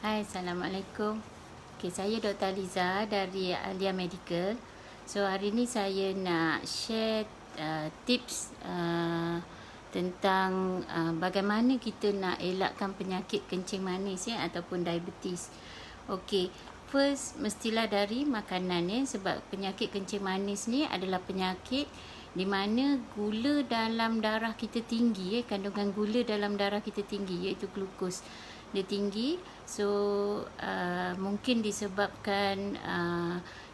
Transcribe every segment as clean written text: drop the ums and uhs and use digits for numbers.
Hai, Assalamualaikum. Okay, saya Dr. Aliza dari Alia Medical. So, hari ni saya nak share tips tentang bagaimana kita nak elakkan penyakit kencing manis ataupun diabetes. Okay, first mestilah dari makanan sebab penyakit kencing manis ni adalah penyakit di mana gula dalam darah kita tinggi, kandungan gula dalam darah kita tinggi, iaitu glukos dia tinggi. So mungkin disebabkan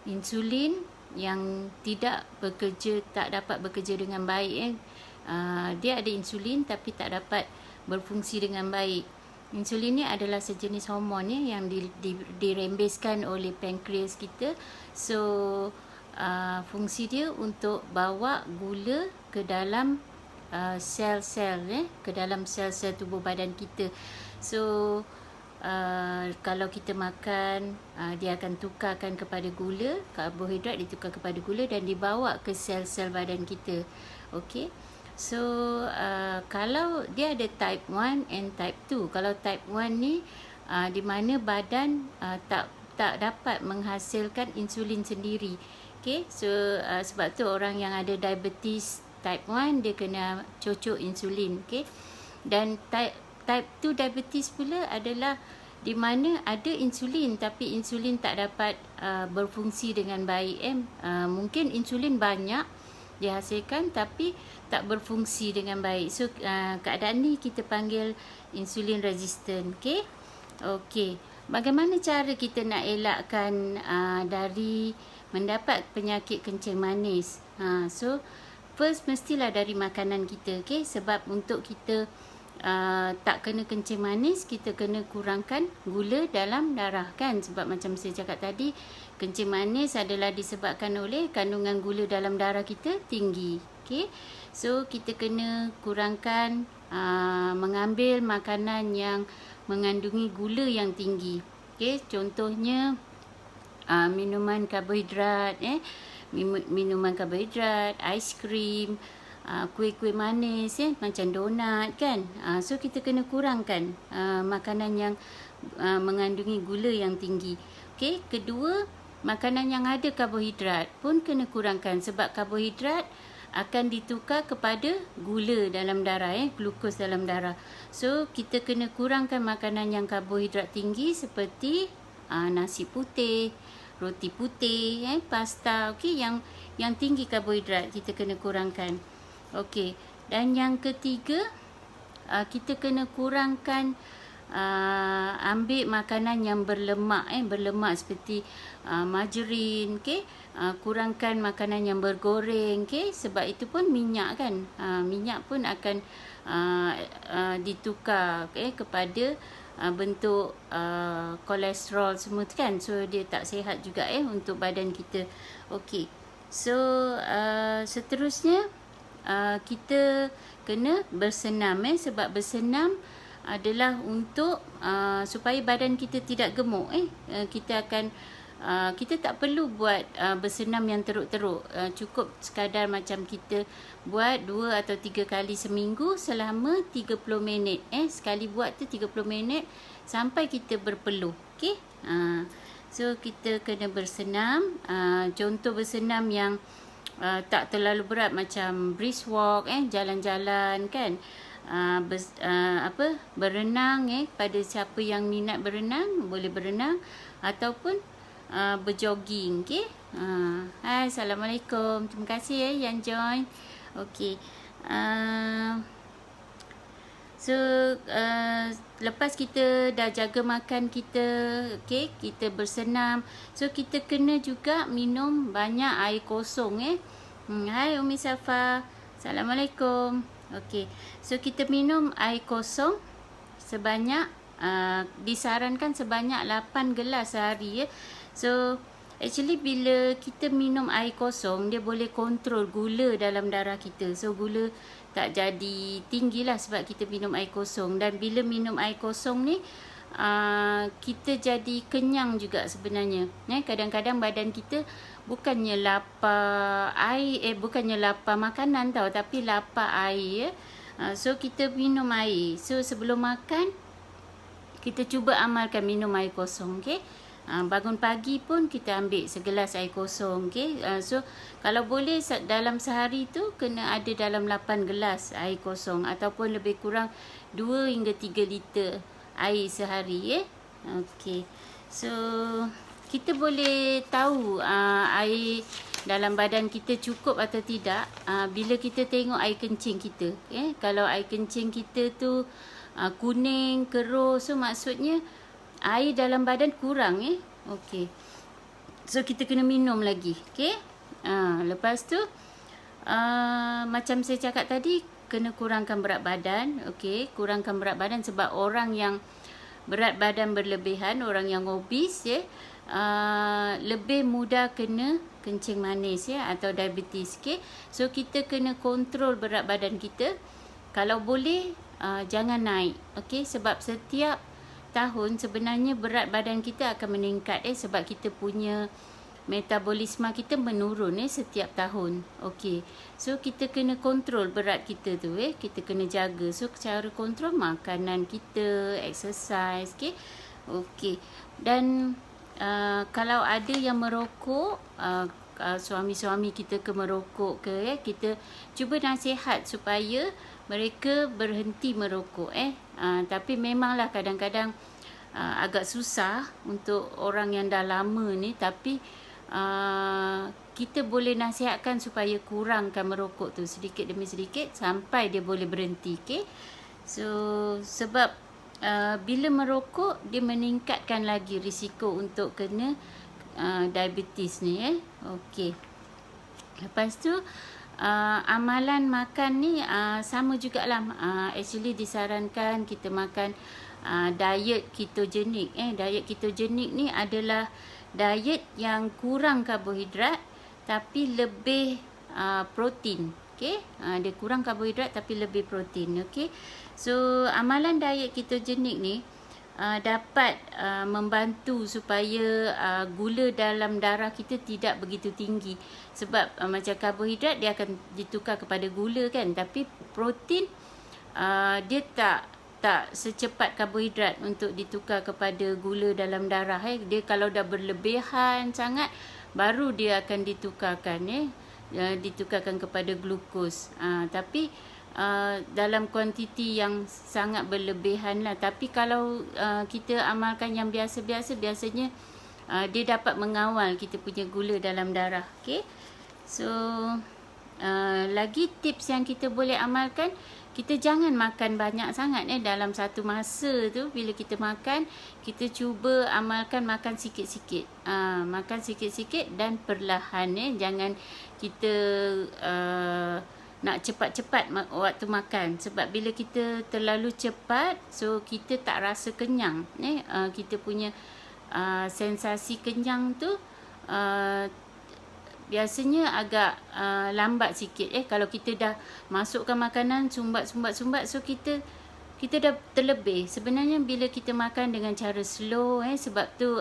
insulin yang tidak bekerja, tak dapat bekerja dengan baik. Dia ada insulin tapi tak dapat berfungsi dengan baik. Insulin ni adalah sejenis hormon yang dirembeskan oleh pankreas kita. So fungsi dia untuk bawa gula ke dalam sel-sel, ke dalam sel-sel tubuh badan kita. So kalau kita makan, dia akan tukarkan kepada gula, karbohidrat ditukar kepada gula dan dibawa ke sel-sel badan kita. Okay. So kalau dia ada type 1 and type 2. Kalau type 1 ni di mana badan tak dapat menghasilkan insulin sendiri. Okay. So sebab tu orang yang ada diabetes type 1 dia kena cocok insulin. Okay. Dan type 2 diabetes pula adalah di mana ada insulin tapi insulin tak dapat berfungsi dengan baik. Mungkin insulin banyak dihasilkan tapi tak berfungsi dengan baik. So keadaan ni kita panggil insulin resistant. Okay. Okay. Bagaimana cara kita nak elakkan dari mendapat penyakit kencing manis? So first mestilah dari makanan kita. Okay. Sebab untuk kita tak kena kencing manis, kita kena kurangkan gula dalam darah kan. Sebab macam saya cakap tadi, kencing manis adalah disebabkan oleh kandungan gula dalam darah kita tinggi. Okay. So kita kena kurangkan mengambil makanan yang mengandungi gula yang tinggi. Okay. Contohnya minuman karbohidrat, minuman karbohidrat, aiskrim, kuih-kuih manis macam donat kan. So kita kena kurangkan makanan yang mengandungi gula yang tinggi. Okey, kedua, makanan yang ada karbohidrat pun kena kurangkan sebab karbohidrat akan ditukar kepada gula dalam darah, glukos dalam darah. So kita kena kurangkan makanan yang karbohidrat tinggi seperti nasi putih, roti putih, pasta. Okey, yang tinggi karbohidrat kita kena kurangkan. Okey, dan yang ketiga, kita kena kurangkan ambil makanan yang berlemak, berlemak seperti margarin, okey. Kurangkan makanan yang bergoreng, okey, sebab itu pun minyak kan. Minyak pun akan ditukar kepada bentuk kolesterol semua kan. So dia tak sihat juga untuk badan kita. Okey. So seterusnya kita kena bersenam sebab bersenam adalah untuk supaya badan kita tidak gemuk. Kita tak perlu buat bersenam yang teruk-teruk. Cukup sekadar macam kita buat 2 atau 3 kali seminggu selama 30 minit. Sekali buat tu 30 minit sampai kita berpeluh. Okey. So kita kena bersenam. Contoh bersenam yang tak terlalu berat macam brisk walk, jalan-jalan kan. Berenang, pada siapa yang minat berenang boleh berenang ataupun berjogging. Okey. Hai, Assalamualaikum. Terima kasih yang join. Okey. So lepas kita dah jaga makan kita, okey, kita bersenam. So kita kena juga minum banyak air kosong. Hai Umi Safa. Assalamualaikum. Okey. So kita minum air kosong sebanyak disarankan sebanyak 8 gelas sehari. So actually bila kita minum air kosong, dia boleh kontrol gula dalam darah kita. So gula tak jadi tinggi lah sebab kita minum air kosong. Dan bila minum air kosong ni kita jadi kenyang juga sebenarnya. Kadang-kadang badan kita bukannya lapar air, bukannya lapar makanan tau, tapi lapar air. So kita minum air. So sebelum makan kita cuba amalkan minum air kosong, okey. Bangun pagi pun kita ambil segelas air kosong, okey. So kalau boleh dalam sehari tu kena ada dalam 8 gelas air kosong ataupun lebih kurang 2 hingga 3 liter air sehari, okey. So kita boleh tahu air dalam badan kita cukup atau tidak bila kita tengok air kencing kita, Kalau air kencing kita tu kuning, keruh, so maksudnya air dalam badan kurang, okey. So kita kena minum lagi, okey. Lepas tu macam saya cakap tadi, kena kurangkan berat badan, okey. Kurangkan berat badan sebab orang yang berat badan berlebihan, orang yang obes, lebih mudah kena kencing manis, atau diabetes, okey. So kita kena kontrol berat badan kita. Kalau boleh jangan naik, okey, sebab setiap tahun sebenarnya berat badan kita akan meningkat, sebab kita punya metabolisme kita menurun, setiap tahun, okey. So kita kena kontrol berat kita tu, kita kena jaga. So cara kontrol makanan kita, exercise, okey. Dan kalau ada yang merokok, suami-suami kita ke merokok ke, kita cuba nasihat supaya mereka berhenti merokok, tapi memanglah kadang-kadang agak susah untuk orang yang dah lama ni, tapi kita boleh nasihatkan supaya kurangkan merokok tu sedikit demi sedikit sampai dia boleh berhenti, okey. So sebab bila merokok dia meningkatkan lagi risiko untuk kena diabetes ni, okey. Lepas tu amalan makan ni sama jugalah, actually disarankan kita makan diet ketogenik. Diet ketogenik ni adalah diet yang kurang karbohidrat tapi lebih protein, okey. Dia kurang karbohidrat tapi lebih protein, okey. So amalan diet ketogenik ni dapat membantu supaya gula dalam darah kita tidak begitu tinggi. Sebab macam karbohidrat dia akan ditukar kepada gula kan, tapi protein dia tak secepat karbohidrat untuk ditukar kepada gula dalam darah. Dia kalau dah berlebihan sangat baru dia akan ditukarkan, ditukarkan kepada glukos. Tapi dalam kuantiti yang sangat berlebihan lah. Tapi kalau kita amalkan yang biasa-biasa, biasanya dia dapat mengawal kita punya gula dalam darah, okey. So lagi tips yang kita boleh amalkan, kita jangan makan banyak sangat dalam satu masa tu. Bila kita makan, kita cuba amalkan makan sikit-sikit, makan sikit-sikit dan perlahan, jangan kita nak cepat-cepat waktu makan. Sebab bila kita terlalu cepat, so kita tak rasa kenyang, kita punya sensasi kenyang tu biasanya agak lambat sikit. Kalau kita dah masukkan makanan sumbat, so kita dah terlebih. Sebenarnya bila kita makan dengan cara slow, sebab tu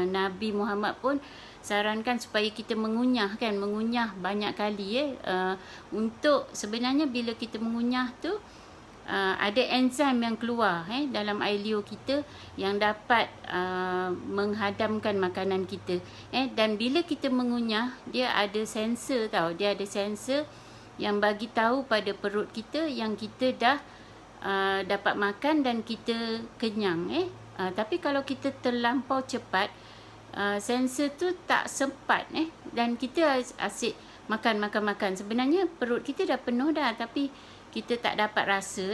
Nabi Muhammad pun sarankan supaya kita mengunyah banyak kali, untuk sebenarnya bila kita mengunyah tu ada enzim yang keluar dalam air liur kita yang dapat menghadamkan makanan kita, dan bila kita mengunyah, dia ada sensor dia ada sensor yang bagi tahu pada perut kita yang kita dah dapat makan dan kita kenyang, tapi kalau kita terlampau cepat, sensor tu tak sempat, dan kita asyik makan. Sebenarnya perut kita dah penuh dah, tapi kita tak dapat rasa,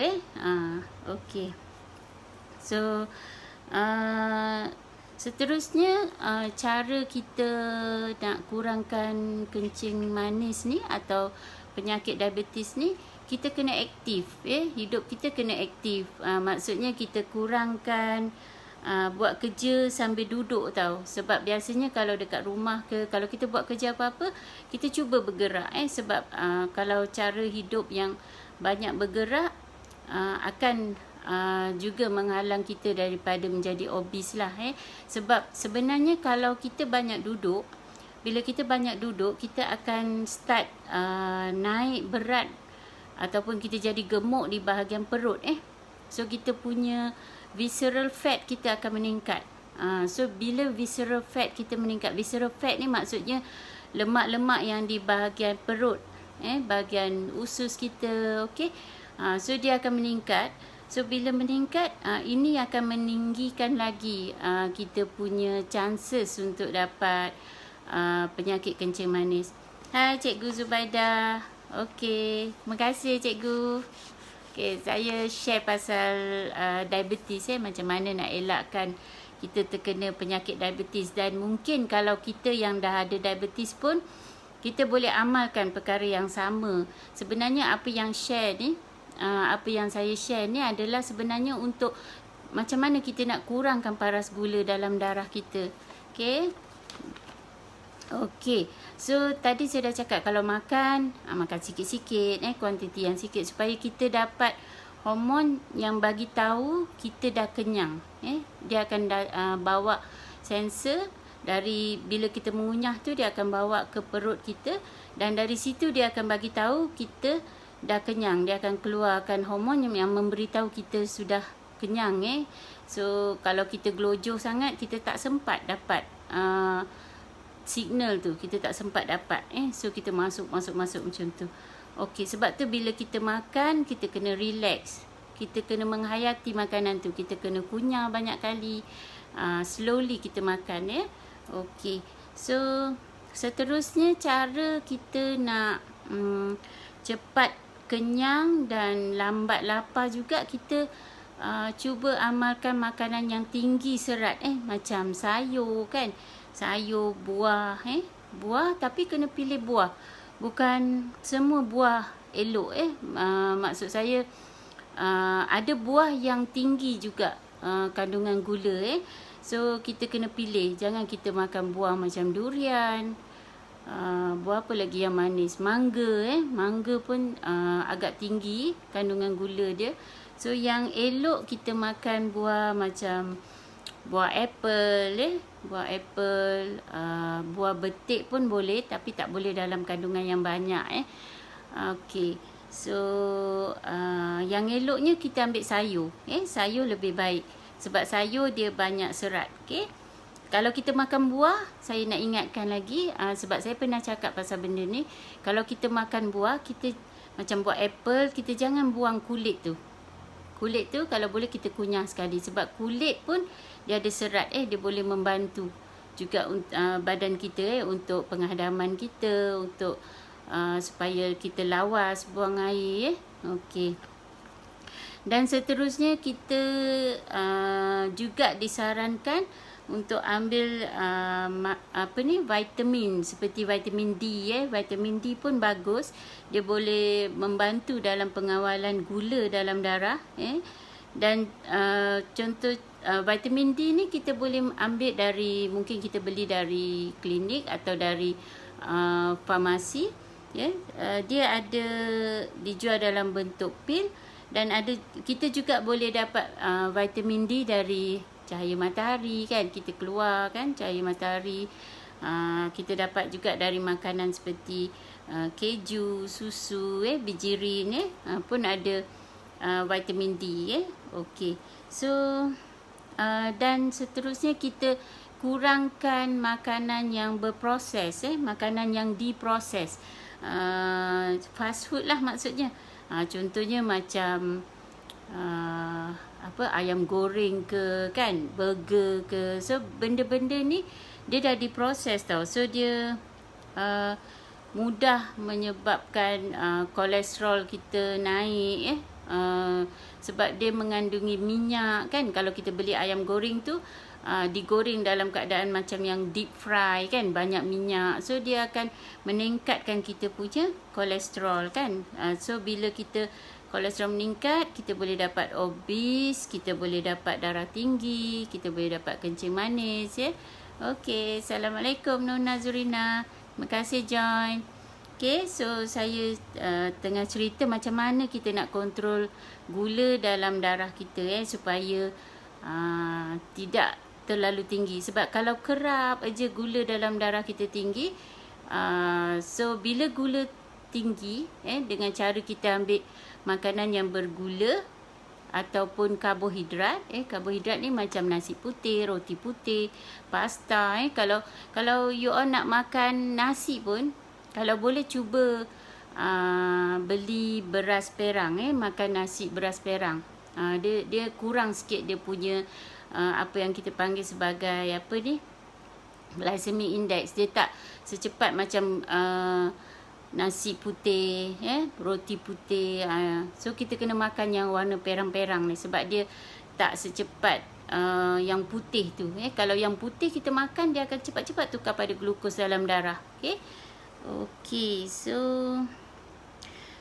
okey. So seterusnya cara kita nak kurangkan kencing manis ni atau penyakit diabetes ni, kita kena aktif, hidup kita kena aktif. Maksudnya kita kurangkan buat kerja sambil duduk tau. Sebab biasanya kalau dekat rumah ke, kalau kita buat kerja apa-apa, kita cuba bergerak, sebab kalau cara hidup yang banyak bergerak akan juga menghalang kita daripada menjadi obes lah, sebab sebenarnya kalau kita banyak duduk, bila kita banyak duduk, kita akan start naik berat ataupun kita jadi gemuk di bahagian perut, so kita punya visceral fat kita akan meningkat. So bila visceral fat kita meningkat, visceral fat ni maksudnya lemak-lemak yang di bahagian perut, bahagian usus kita, okey. So dia akan meningkat. So bila meningkat, ini akan meninggikan lagi kita punya chances untuk dapat penyakit kencing manis. Hai Cikgu Zubaidah. Okey, terima kasih Cikgu. Okey, saya share pasal diabetes, macam mana nak elakkan kita terkena penyakit diabetes. Dan mungkin kalau kita yang dah ada diabetes pun, kita boleh amalkan perkara yang sama. Sebenarnya apa yang share ni, apa yang saya share ni adalah sebenarnya untuk macam mana kita nak kurangkan paras gula dalam darah kita. Okey. Okey. So tadi saya dah cakap kalau makan, makan sikit-sikit, kuantiti yang sikit supaya kita dapat hormon yang bagi tahu kita dah kenyang. Dia akan bawa sensor dari bila kita mengunyah tu, dia akan bawa ke perut kita dan dari situ dia akan bagi tahu kita dah kenyang. Dia akan keluarkan hormon yang memberitahu kita sudah kenyang. So kalau kita gelojoh sangat, kita tak sempat dapat signal tu, kita tak sempat dapat. So kita masuk macam tu. Okey, sebab tu bila kita makan, kita kena relax. Kita kena menghayati makanan tu. Kita kena kunyah banyak kali. Slowly kita makan. Okey. So seterusnya cara kita nak cepat kenyang dan lambat lapar juga, kita cuba amalkan makanan yang tinggi serat. Macam sayur kan. Sayur, buah. Buah tapi kena pilih buah. Bukan semua buah elok. Maksud saya ada buah yang tinggi juga kandungan gula. So kita kena pilih. Jangan kita makan buah macam durian. Buah apa lagi yang manis? Mangga. Mangga pun agak tinggi kandungan gula dia. So yang elok kita makan buah macam buah apple. Buah apple, buah betik pun boleh, tapi tak boleh dalam kandungan yang banyak. Okey. So yang eloknya kita ambil sayur. Sayur lebih baik sebab sayur dia banyak serat. Okey. Kalau kita makan buah, saya nak ingatkan lagi, sebab saya pernah cakap pasal benda ni. Kalau kita makan buah, kita macam buah apple, kita jangan buang kulit tu. Kulit tu kalau boleh kita kunyah sekali, sebab kulit pun dia ada serat. Dia boleh membantu juga badan kita untuk penghadaman kita, untuk supaya kita lawas buang air. Okey. Dan seterusnya kita juga disarankan untuk ambil vitamin seperti vitamin D. Vitamin D pun bagus. Dia boleh membantu dalam pengawalan gula dalam darah. Dan contoh vitamin D ni kita boleh ambil dari, mungkin kita beli dari klinik atau dari farmasi. Dia ada dijual dalam bentuk pil, dan ada, kita juga boleh dapat vitamin D dari cahaya matahari kan. Kita keluar kan cahaya matahari. Kita dapat juga dari makanan seperti keju, susu, bijirin pun ada vitamin D. Okey. So dan seterusnya kita kurangkan makanan yang berproses, makanan yang diproses. Fast food lah maksudnya. Contohnya macam ayam goreng ke kan, burger ke. So benda-benda ni dia dah diproses tau. So dia mudah menyebabkan kolesterol kita naik. Sebab dia mengandungi minyak kan. Kalau kita beli ayam goreng tu digoreng dalam keadaan macam yang deep fry kan, banyak minyak. So dia akan meningkatkan kita punya kolesterol kan. So bila kita kolesterol meningkat, kita boleh dapat obes, kita boleh dapat darah tinggi, kita boleh dapat kencing manis. Okey, Assalamualaikum Nona Zurina. Terima kasih join. Okey, so saya tengah cerita macam mana kita nak kontrol gula dalam darah kita supaya tidak terlalu tinggi. Sebab kalau kerap aja gula dalam darah kita tinggi, so bila gula tinggi dengan cara kita ambil makanan yang bergula, ataupun karbohidrat. Karbohidrat ni macam nasi putih, roti putih, pasta. Kalau you all nak makan nasi pun, kalau boleh cuba beli beras perang, makan nasi beras perang. Dia kurang sikit dia punya apa yang kita panggil sebagai apa ni, glycemic index. Dia tak secepat macam nasi putih, roti putih. So kita kena makan yang warna perang-perang ni sebab dia tak secepat yang putih tu. Kalau yang putih kita makan, dia akan cepat-cepat tukar pada glukos dalam darah. Okey, so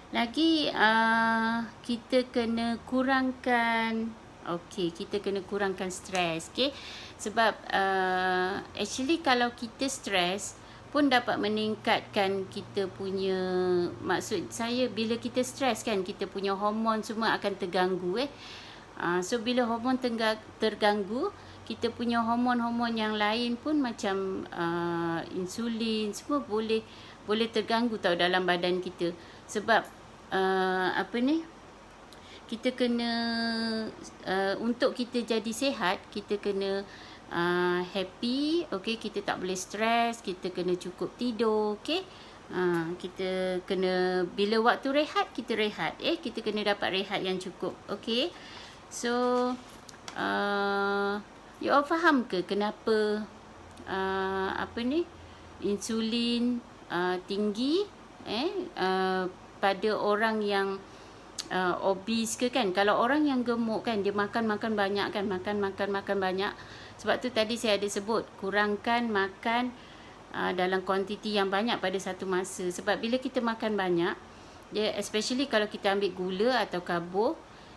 lagi kita kena kurangkan, kita kena kurangkan stres. Sebab actually kalau kita stres pun dapat meningkatkan kita punya, maksud saya bila kita stres kan, kita punya hormon semua akan terganggu. So bila hormon terganggu, kita punya hormon-hormon yang lain pun macam insulin semua boleh terganggu tau dalam badan kita. Sebab kita kena untuk kita jadi sihat, kita kena happy, kita tak boleh stres, kita kena cukup tidur, kita kena, bila waktu rehat, kita rehat, kita kena dapat rehat yang cukup. So you all faham ke kenapa insulin tinggi pada orang yang obese ke kan. Kalau orang yang gemuk kan, dia makan banyak kan, makan banyak. Sebab tu tadi saya ada sebut, kurangkan makan dalam kuantiti yang banyak pada satu masa. Sebab bila kita makan banyak, dia especially kalau kita ambil gula atau karbo,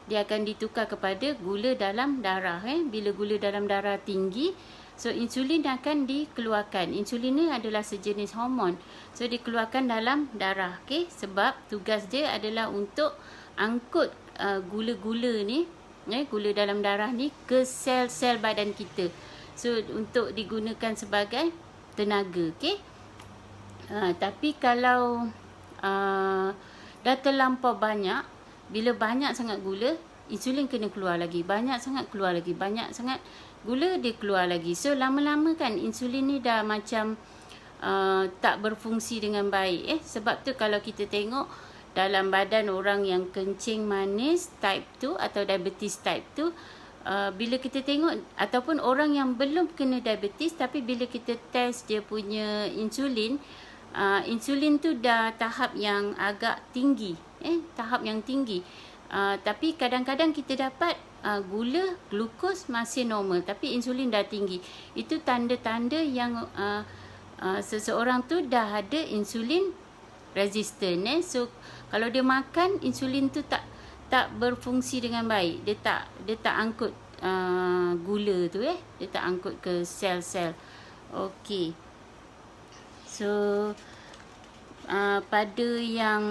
dia akan ditukar kepada gula dalam darah. Bila gula dalam darah tinggi, so insulin akan dikeluarkan. Insulin ni adalah sejenis hormon. So dikeluarkan dalam darah. Sebab tugas dia adalah untuk angkut gula-gula ni, gula dalam darah ni ke sel-sel badan kita. So untuk digunakan sebagai tenaga. Tapi kalau dah terlampau banyak, bila banyak sangat gula, insulin kena keluar lagi. Banyak sangat keluar lagi. Banyak sangat gula, dia keluar lagi. So lama-lama kan insulin ni dah macam tak berfungsi dengan baik. Sebab tu kalau kita tengok dalam badan orang yang kencing manis type 2 atau diabetes type 2, bila kita tengok, ataupun orang yang belum kena diabetes tapi bila kita test dia punya insulin, insulin tu dah tahap yang agak tinggi, tahap yang tinggi. Tapi kadang-kadang kita dapat gula, glukos masih normal tapi insulin dah tinggi. Itu tanda-tanda yang seseorang tu dah ada insulin resistant. So kalau dia makan, insulin tu tak berfungsi dengan baik. Dia tak angkut gula tu, dia tak angkut ke sel-sel. So pada yang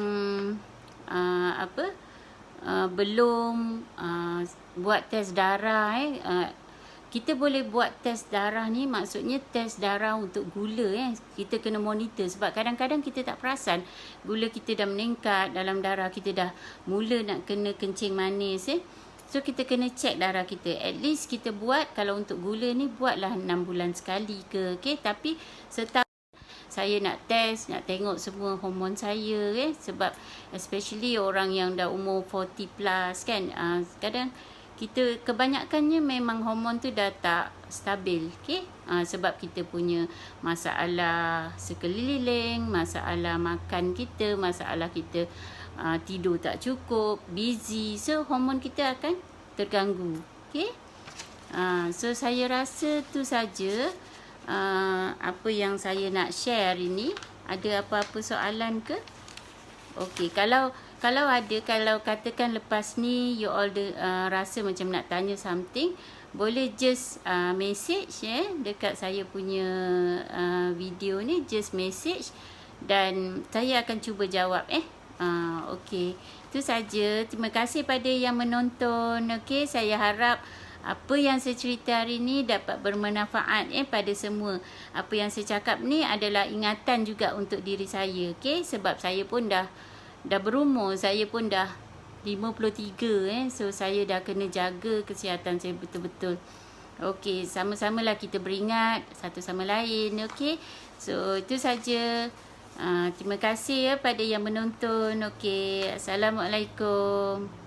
belum buat test darah, kita boleh buat test darah ni, maksudnya test darah untuk gula. Kita kena monitor sebab kadang-kadang kita tak perasan gula kita dah meningkat dalam darah, kita dah mula nak kena kencing manis. So kita kena check darah kita. At least kita buat, kalau untuk gula ni buatlah 6 bulan sekali ke. Tapi setahun saya nak test, nak tengok semua hormon saya. Sebab especially orang yang dah umur 40 plus kan, kadang kita kebanyakannya memang hormon tu dah tak stabil. Sebab kita punya masalah sekeliling, masalah makan kita, masalah kita tidur tak cukup, busy. So hormon kita akan terganggu. So saya rasa tu saja apa yang saya nak share hari ni. Ada apa-apa soalan ke? Kalau ada, kalau katakan lepas ni you all rasa macam nak tanya something, boleh just message dekat saya punya video ni, just message dan saya akan cuba jawab. Itu saja. Terima kasih pada yang menonton. Saya harap apa yang saya cerita hari ni dapat bermanfaat pada semua. Apa yang saya cakap ni adalah ingatan juga untuk diri saya. Sebab saya pun dah berumur, saya pun dah 53 So saya dah kena jaga kesihatan saya betul-betul. Okey, sama-samalah kita beringat satu sama lain. Okey. So itu saja. Terima kasih ya pada yang menonton. Okey, Assalamualaikum.